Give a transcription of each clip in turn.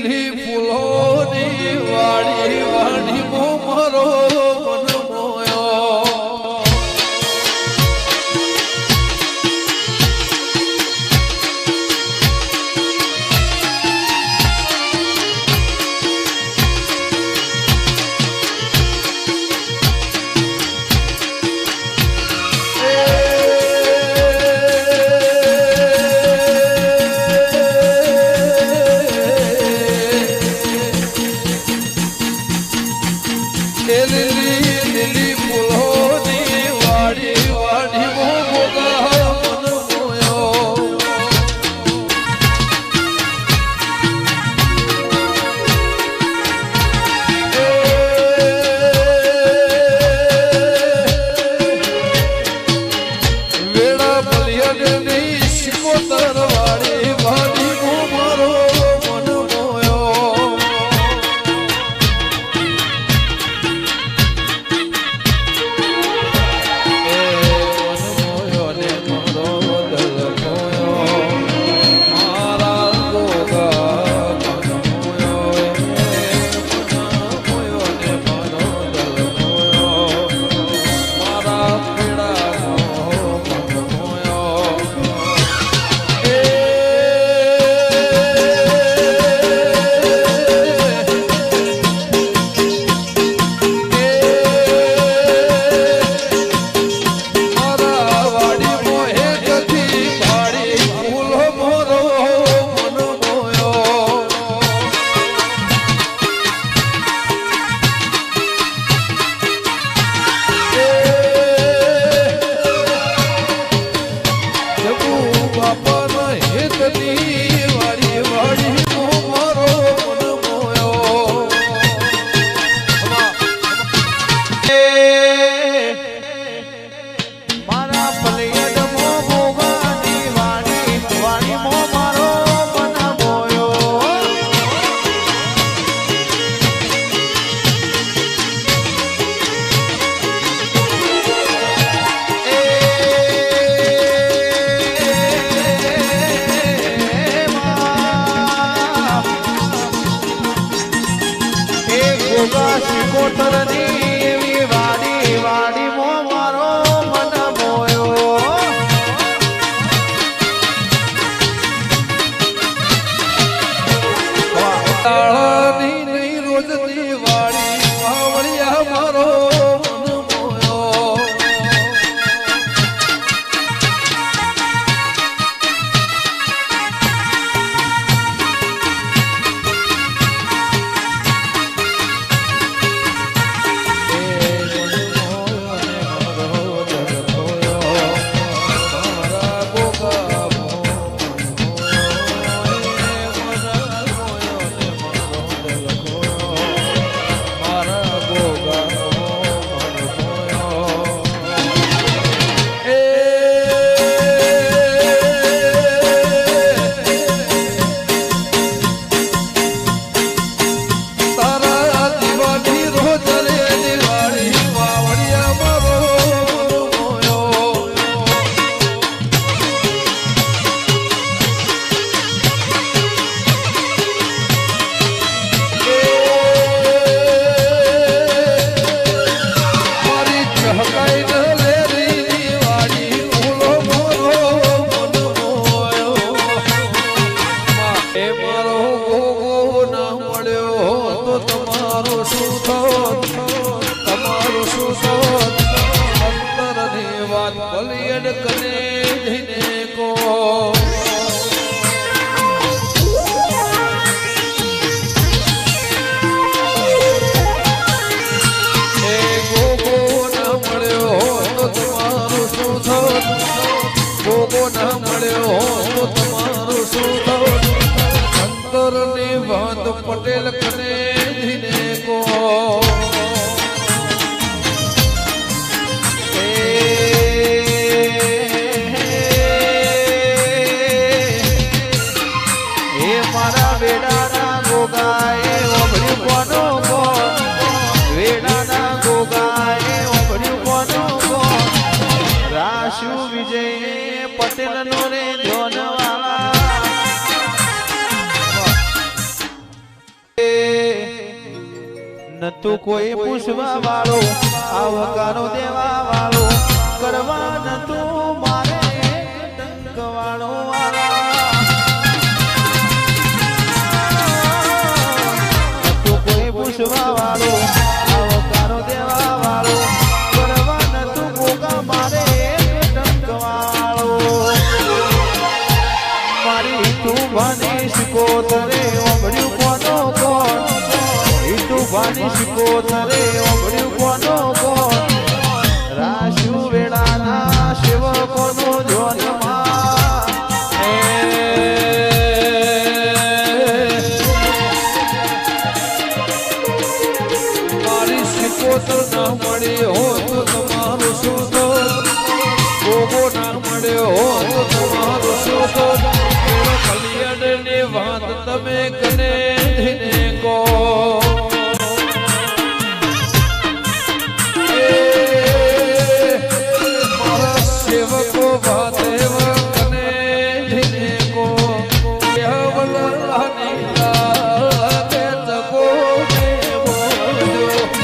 લીલી ફૂલોની વાડી વાડી મારો મન મોયો પટેલ કને ધીને કો મારા વેડાના ગોગાએ ઓભળ્યું કોનો કો વેડાના ગોગાએ ઓભળ્યું કોનો કો રાશુ વિજય પટેલ નો રે ધોનવાળા નતું કોઈ પૂછવા વાળો આવકારો દેવા વાળો કરવા નતું મારે ટંક વાળો નતું કોઈ પૂછવા વાળો આવકારો દેવા વાળો કરવા નતું ભોગા મારે ટંક વાળો મારી તું ભણીશ કોતરે ઓગળ્યું કોનો કોણ તું ભણીશ કોતરે ઓગળ્યું કોનો કોણ રાશુ વેળાના સેવકોનો જોનમાં મારી સિકોતર ના મળી હો તો તમારું શું તો ભોગો ના મળ્યો હો તો તમારું શું તો કલ્યાણની વાત તમે કને ધીને કો સેવકો ભાદેવ કને ધીને કો યવલાની લાગે તકો મે બોલ્યો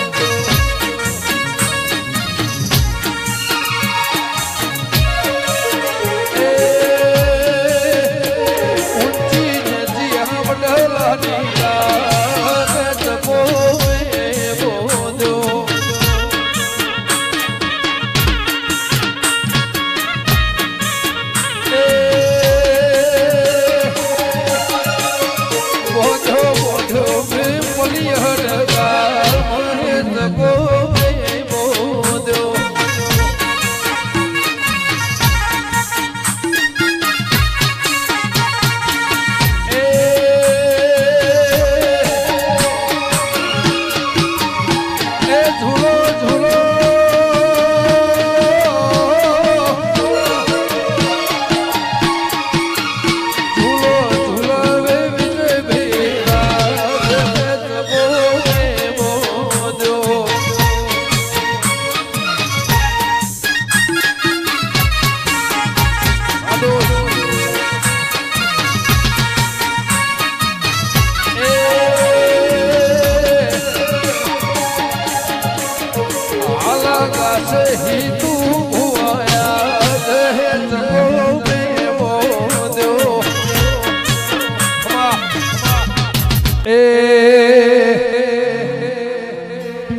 ઊંચી નદી યવલાની લાગે તકો મે બોલ્યો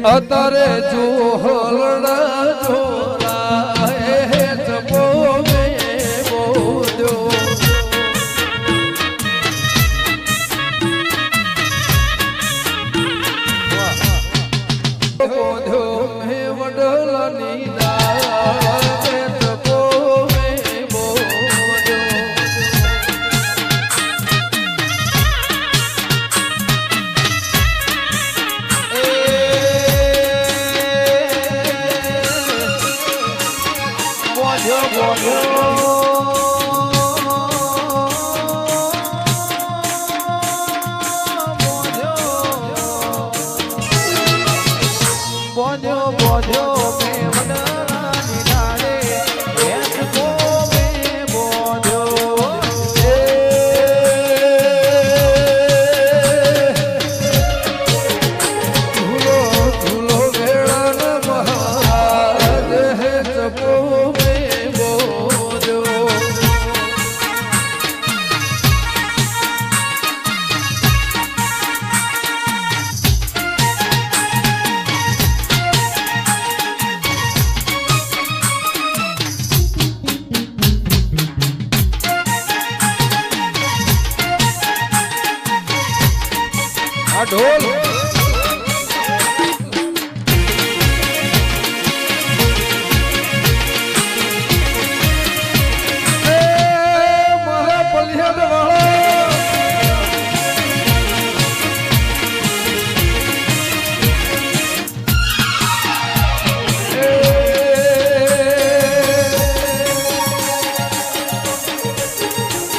અતારે જો હલડા જોરા હે જપો મે બોલ્યો બોલ્યો મે વડલાની લાગે જપો મે બોલ્યો ઢોલ મારા પલિયાદ વાળા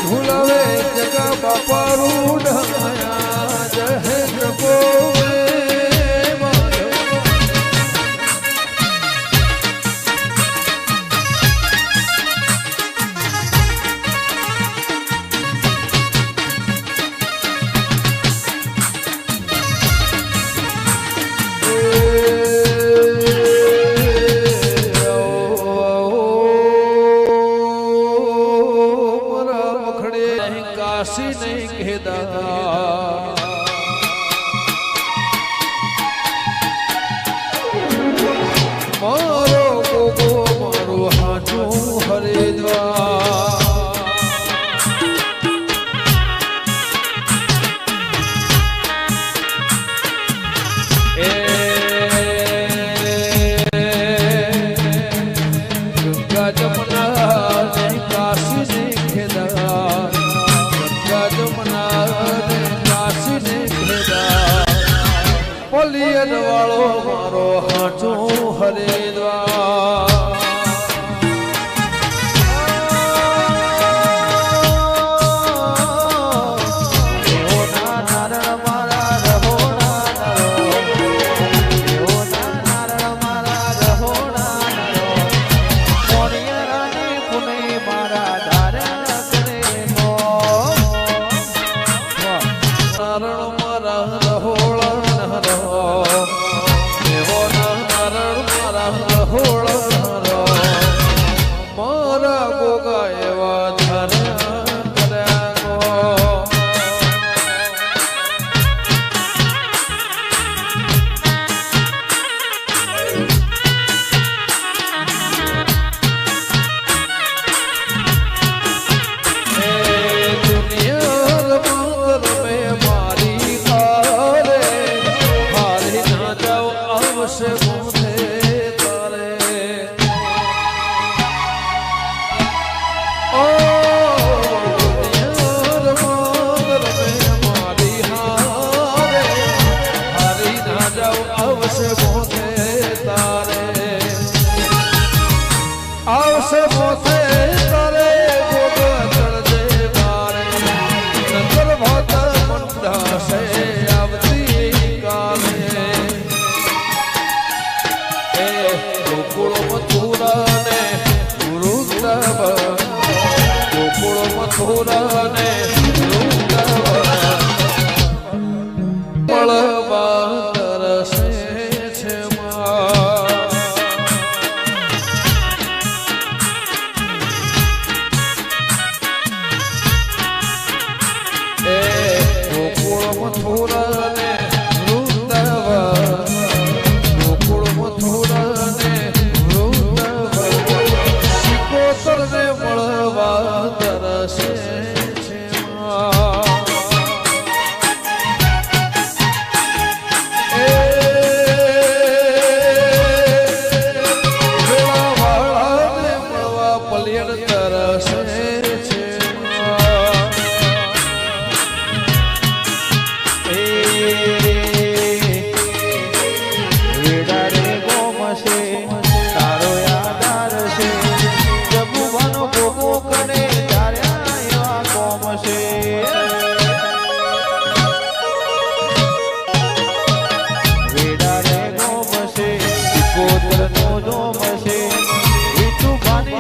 ભૂલાવે જગા બાપા રૂઢ જહે જપો મારો ગોગો મારો હાચો હરિદ્વાર પલિયન વાળો મારો હાચો હરિદ્વાર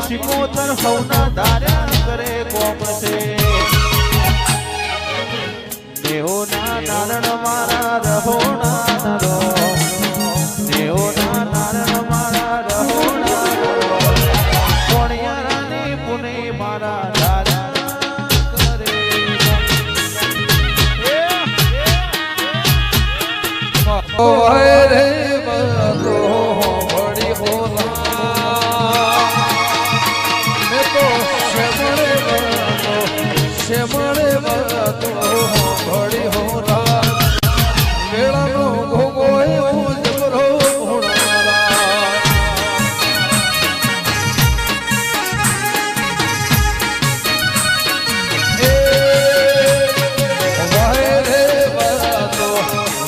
શિકોતર હવના ધાર્યા કરે કોમસે દેહોના નારણ મારા રહોણા નરો દેહોના નારણ મારા રહોણા નરો કોણિયારાની પુને મારા ધાર્યા કરે ઓય રે બતો બડી હોલા મળે તો ઘડી હોરા વેળાનો ભોગો એવું જબરો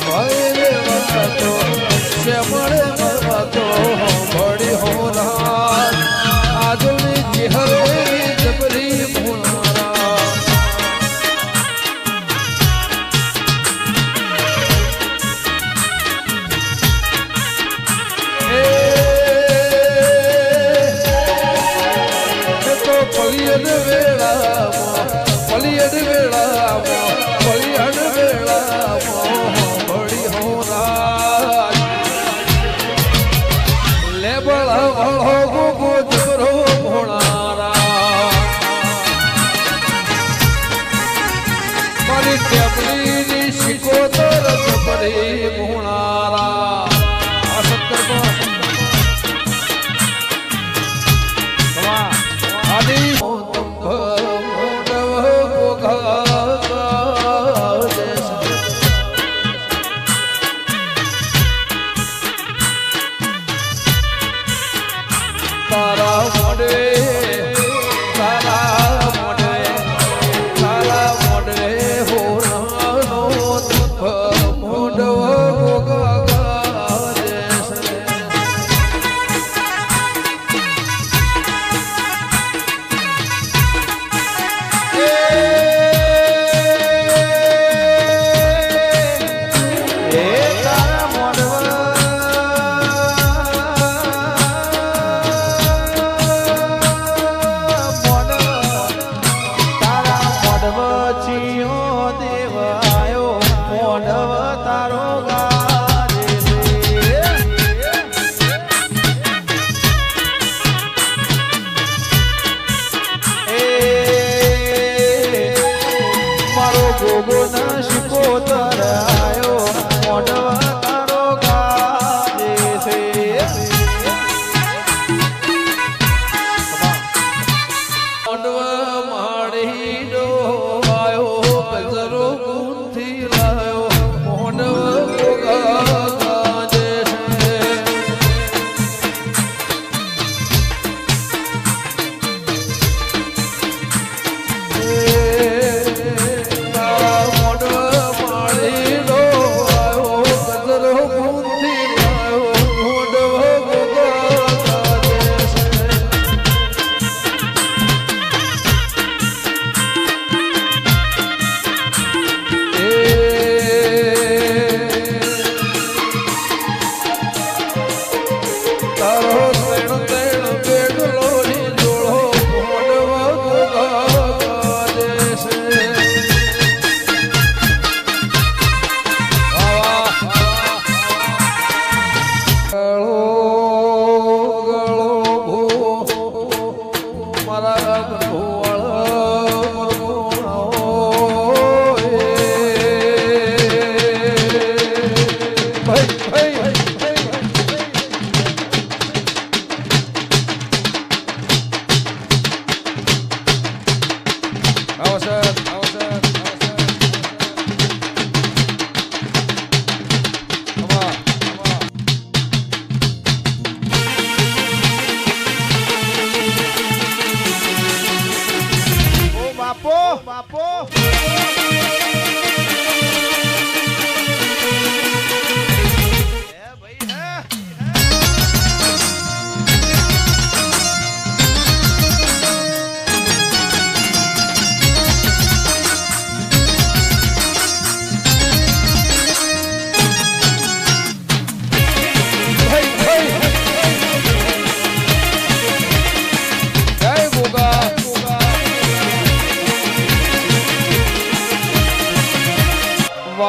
વાય રે વાતો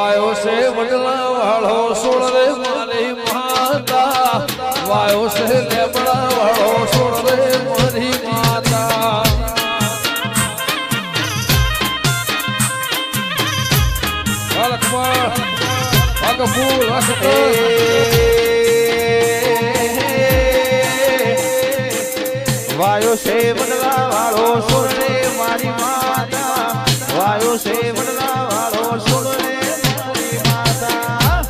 વાયો છે વડલા વાળો સોળ રે મારી માતા વાયો છે લેબડા વાળો સોળ રે મારી માતા લક્ષ્મણ આગપુર વાયો છે વડલા વાળો સોળ રે મારી માતા વાયો છે વડલા વાળો સોળ રે મારી માતા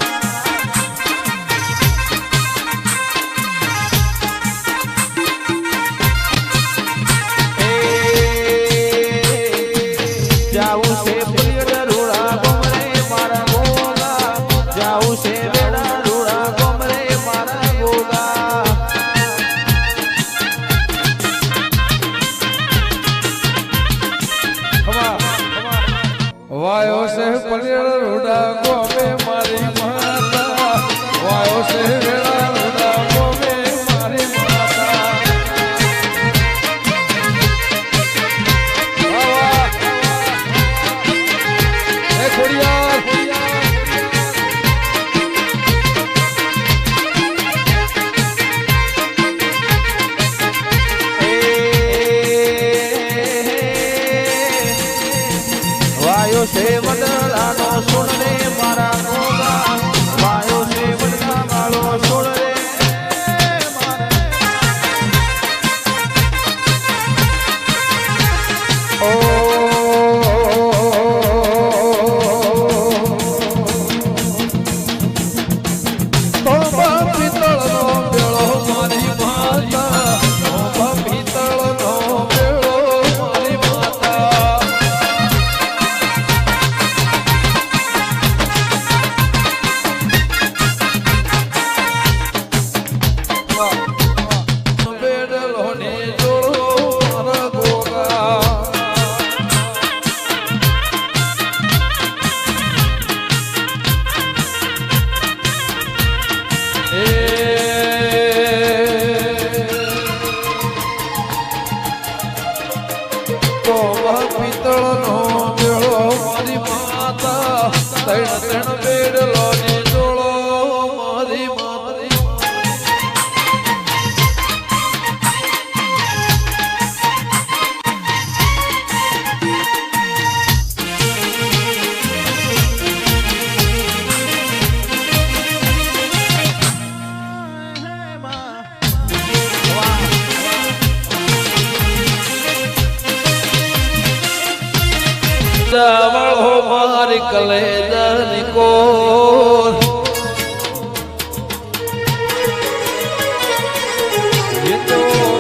જાવું છે પીડ રૂડા ગોમરે મારા ગોગા જાવું છે વેડા રૂડા ગોમરે મારા ગોગા વાયો છે પલેડ રૂડા ગોમે મારી માતા વાયો છે વેળા રૂડા ગોમે મારી માતા એ ખોડિયાર વાયો છે વડલાનો સોળ રે મારા ગોગા વાયો છે વડલા વાળો સોળ રે વાળો મારી કલેજાની કો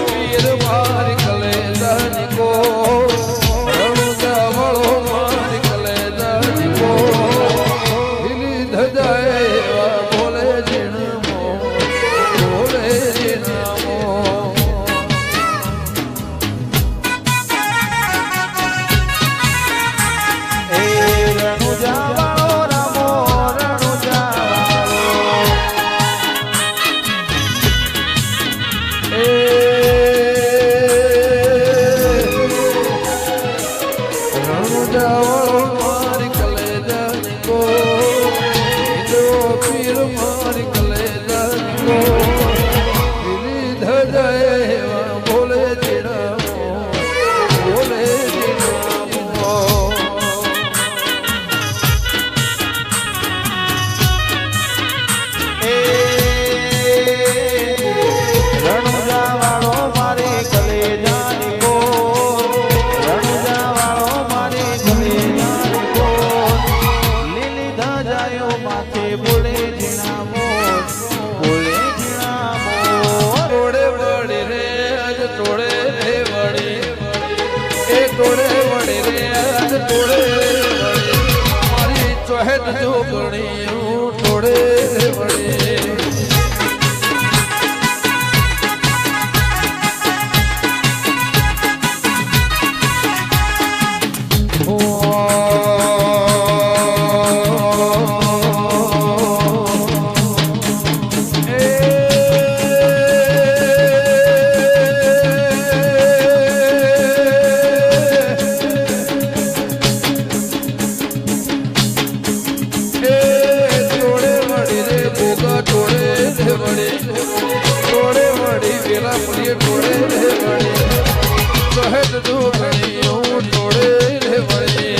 પીર મારી કલેજાની કો વાળો મારી કલેજાની કો ધજાય બોલે જીણમો બોલે જીણમો વેળા પુલિયે ટોળે રે વળી સહેજ જોગણી હું ટોળે રે વળી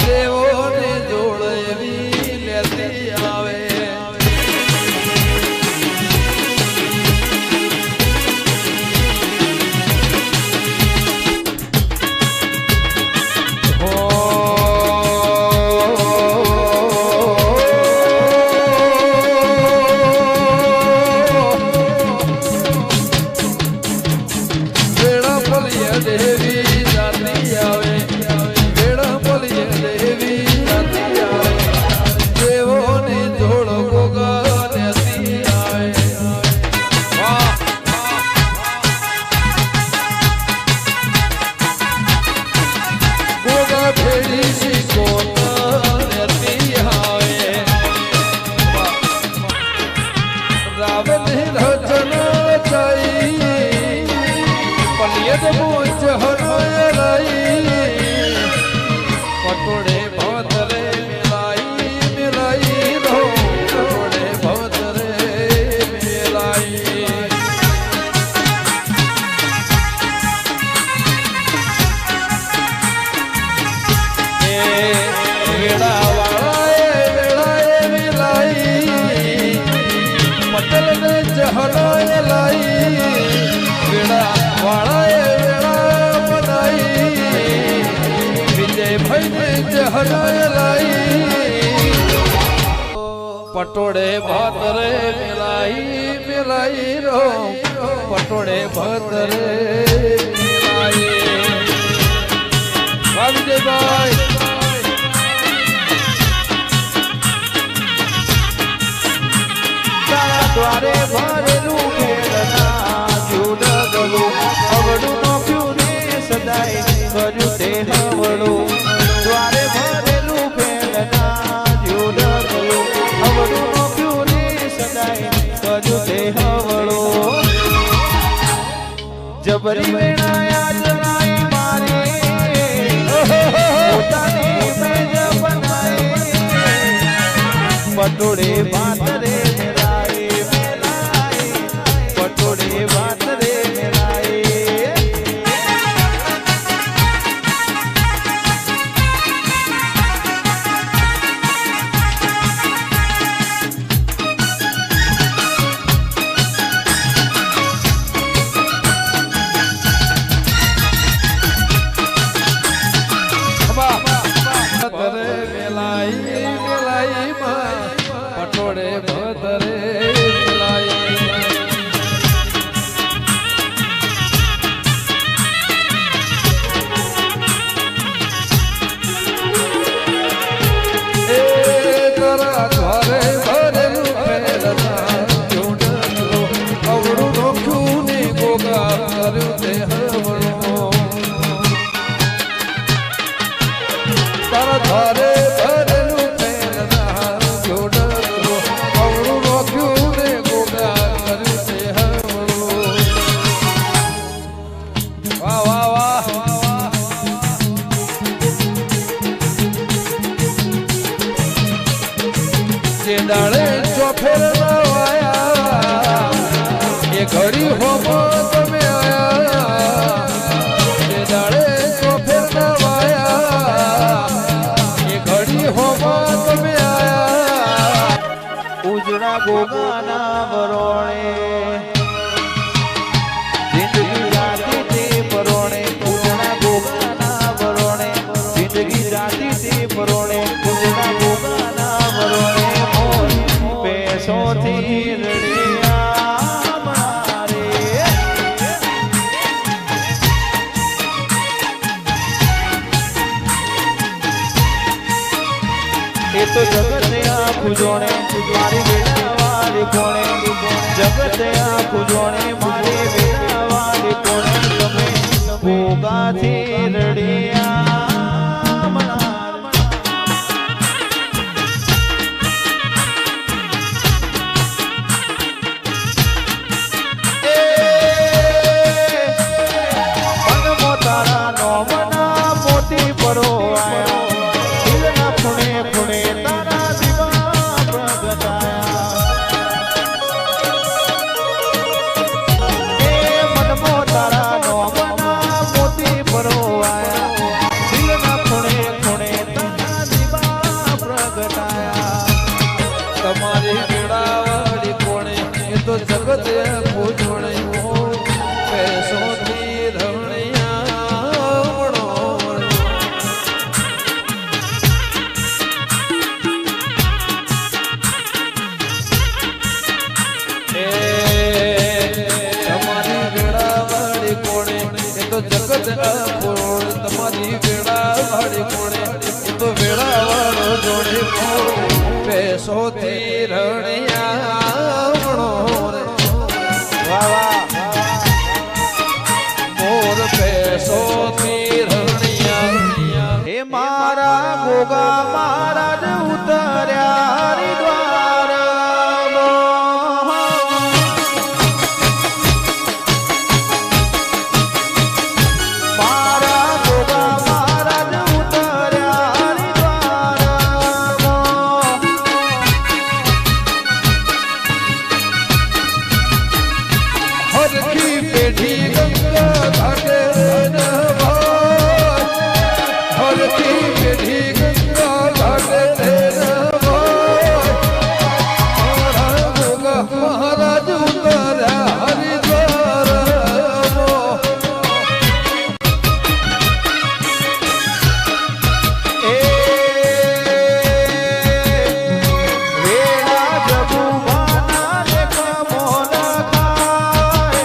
દેવોને જોડવી લેતી આવે વેળા પલિયા દેવી જાતી આવે વેળા પલિયા દેવી જાતી આવે દેવોને જોડ ગોગા લેતી આવે વાહ ગોગા ભેડી શીખોતા લેતી આવે રાવણ રચના ચાઈ પલિયદ મોચ હરાઈ પટોળે ભવતરે મિલાઈ રહો પટોળે ભવતરે મિલાઈ વેળાએ મિલાઈ પટલ ને જહરાય લાઈ વેળા વાળાએ વેળા બનાઈ વિજયભાઈ ને જહરાય લાઈ પટોળે ભાતરે મિલાઈ રો પટોળે ભાતરે મિલાઈ વાહ વિજયભાઈ દ્વારે ભરેલું ખેડના જુડગલું અવડું નોખ્યું ને સદાય કર્યું તે હવડું દ્વારે ભરેલું ખેડના જુડગલું અવડું નોખ્યું ને સદાય કર્યું તે હવડું જબરી વેણાયા જણાઈ મારી પોતાની મેજ બનાઈ પટોળે ભાતરે પટોળે ભતરે મિલાઈ તારા ઘરે ભરેલું ફેરના જોડલો અવળું નોખ્યું ને ગોગા કર્યું તે હવળું તારા ઘરે ભરેલું ફેરના જોડલો અવળું નોખ્યું ને ગોગા કર્યું તે હવળું વાહ વાહ વાહ જે દાડે ચોફેર ના વાયા એ ઘડી હોમો તમે આયા જે દાડે ચોફેર ના વાયા એ ઘડી હોમો તમે આયા ઉજળા ગોગાના વરોણે જિંદગી રાતી તે પરોણે ઉજળા ગોગાના વરોણે જિંદગી રાતી તે પરોણે ઉજળા ગોગાના વરોણે પેસોથી રડિયા મારે એ તો જગત આ આખું જોણે મારી વેળાવાળી કોણે જગતે આખું જોણે મારી વેળાવાળી કોણે તમે ભોગાથી રડિયા મનાર મનમો તારા નો મના મોતી પરો આયા દિલના ખૂણે ખૂણે તારા દીવા પ્રગટાયા એ મનમો તારા નો મના મોતી પરો આયા દિલના ખૂણે ખૂણે તારા દીવા પ્રગટાયા તમારી વેળાવાળી કોણે એ તો જગત પૂજોણે પેસોથી રમણિયામણો તમારી વેળાવાળી કોણે એ તો જગત અપૂર્ણ તમારી વેળાવાળી કોણે એ તો વેળાવાળો જોડે પેસોથી રણિયામણો વાહ વાહ મોર પેસોથી રણિયા હે મારા ગોગા મહારાજ ઉતર્યા હરિદ્વાર મારા ગોગા મહારાજ ઉતર્યા હરિદ્વાર હરખી પેઢી ગંગા ઘાટે હરખી પેઢી ગંગા ઘાટે મહારાજ ઉતર્યા હરિદ્વાર એ વેળા જબુવાના ને કમોલ ખાય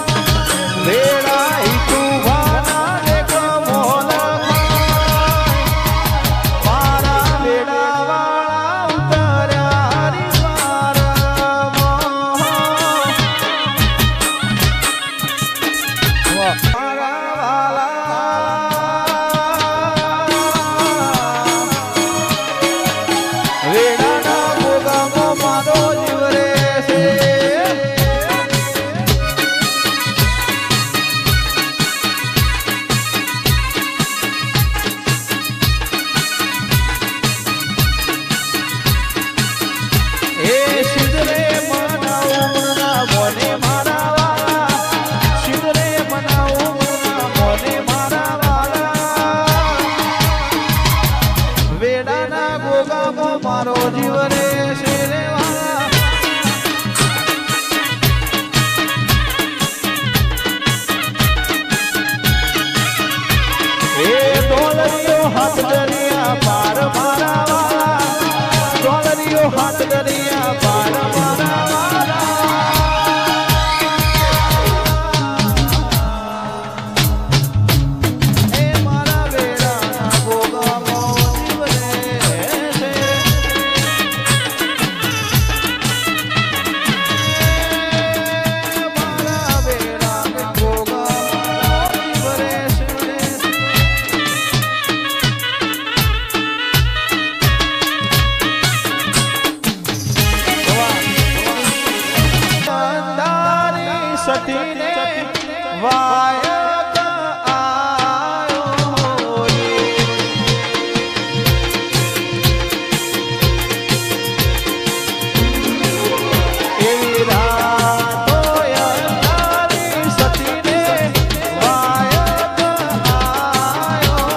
વેળા ઈતુવાના ને કમોલ ખાય મારા વેળાવાળા ઉતર્યા હરિદ્વારમાં મારા વેળાના ભોગામાં મારો જીવ રહેશે એ સિદ્ધરે મના ઉમરના મોને મારા વાલા સિદ્ધરે મના ઉમરના મોને મારા વાલા વેડાના ગોગામાં મારો જીવ રહેશે રે વાલા એ ડોલરીઓ હાથ દરિયા પાર મારા વાલા ડોલરીઓ હાથ દરિયા પાર મારા વાલા એ મારા વેડાના ગોગામાં જીવ રહેશે મારા વેડાના ગોગામાં જીવ રહેશે અંધારી સતીને વાયક આયો એવી રાતો અંધારી સતીને વાયક આયો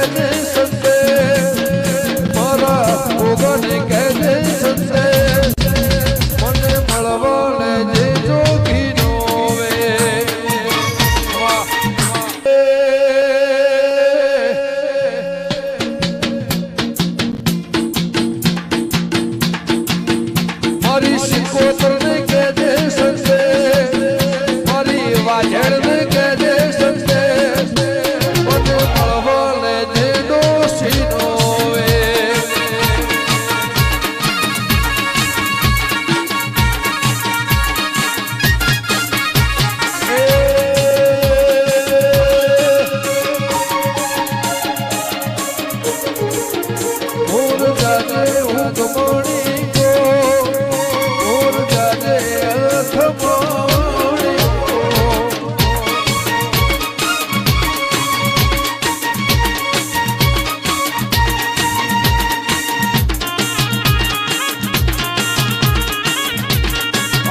કહેજે સંતે મારા ભોગને કહેજે સંતે મને મળવા લેજે જોગીનો વે મારી સિકોતરને કહેજે સંતે મારી વાજળને કહેજે સંતે મને મળવા લેજે ડોશીનો વે મોર જાજે હું ગમણી ગો મોર જાજે અખમણી ગો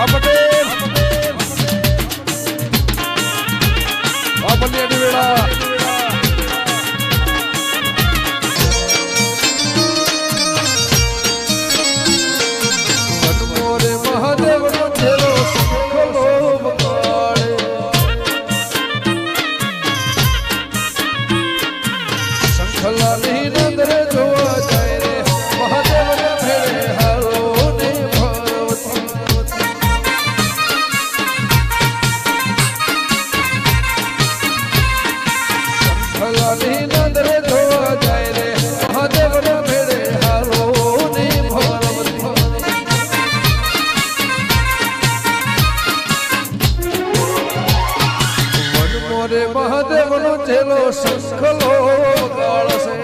પટેલ પટેલ વેળા વનમોરે મહાદેવનો છેલ્લો શંખલો વગાડે શંખલાલની નંદરે જોવા જાય રે મહાદેવને ભેળે હાલો ને ભરવતી શંખલાલની નંદરે જોવા જાય રે મહાદેવને ભેળે હાલો ને ભરવતી વનમોરે મહાદેવનો છેલ્લો શંખલો વગાડશે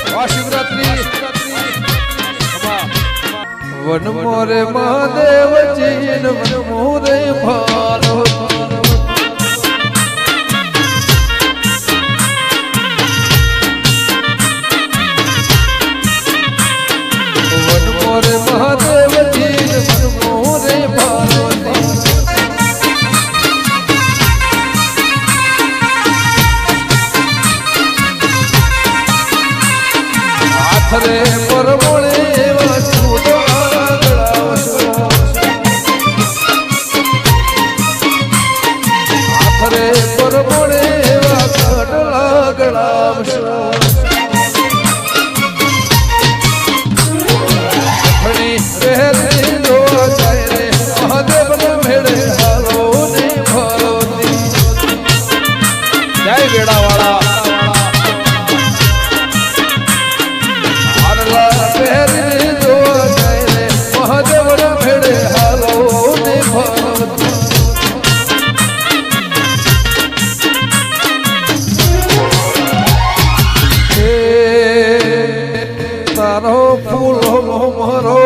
મહાશિવરાત્રી વનમોરે મહાદેવજી વનમોરે ભારત વનમોરે મહાદેવજી વનમોરે ભારતી હાથરે પરમોળે એવા છોડવા ગળાવશો હાથરે પરમોળે એવા કડલા ગળાવશો ઘણી રહેતી જોવા જાય રે મહાદેવને ભેળે હાલો ને ભરોતી જય વેળાવાળા હારલા પહેરી જોવા જાય રે મહાદેવને ભેળે હાલો ને ભરોતી તારો ફૂલો મારો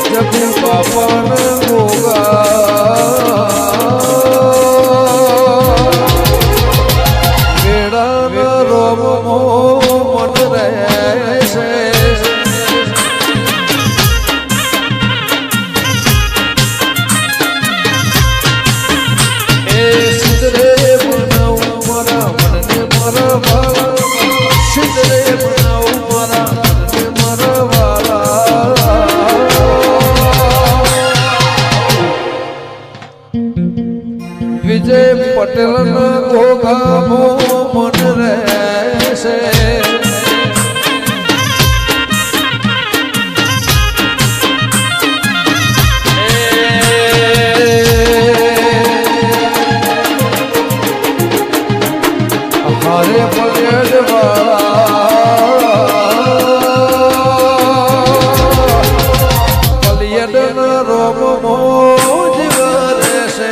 જબ બાપન ગોગા ગેડા રોમ મન રહેશે સિદ્ધરે બનાવું મારા મનને મારા વાલા સિદ્ધરે બનાવું મારા મનને મારા વાલા વિજય પટેલના ઘોઘામો મન રહેશે હારે પલેડ વાળા પલિયડના રોમ મોજ રહેશે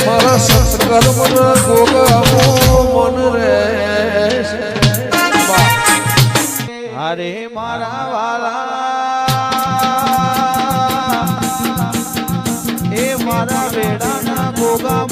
મારા સત્કર્મના ગોગામો મન રહેશે હરે મારા વાલા એ મારા વેડાના ભોગા